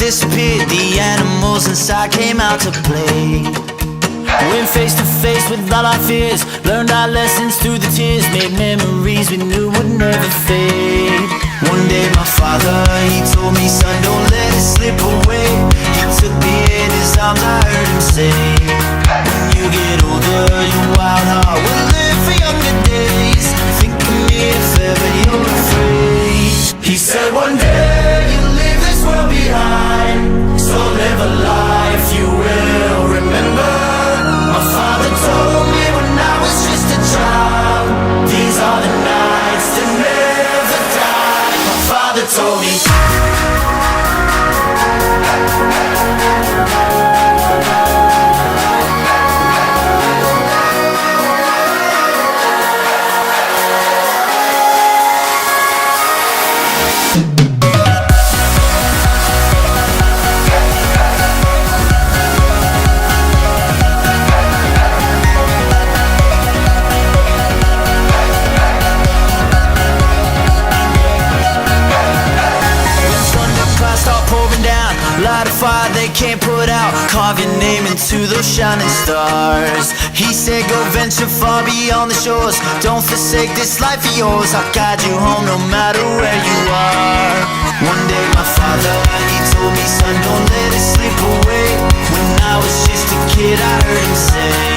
disappeared, the animals inside came out to play. Went face to face with all our fears, learned our lessons through the tears, made memories we knew would never fade. One day my father, he told me, son, don't let it slip away. He took me in his arms, I heard him say, when you get older, your wild heart will live for younger days. Think of me if ever you're afraid. He said one day you'll leave this world behind, so live a life you will remember. My father told me when I was just a child, these are the nights that never die. My father told me. Light a fire they can't put out, carve your name into those shining stars. He said go venture far beyond the shores, don't forsake this life of yours. I'll guide you home no matter where you are. One day my father, he told me, son, don't let it slip away. When I was just a kid I heard him say,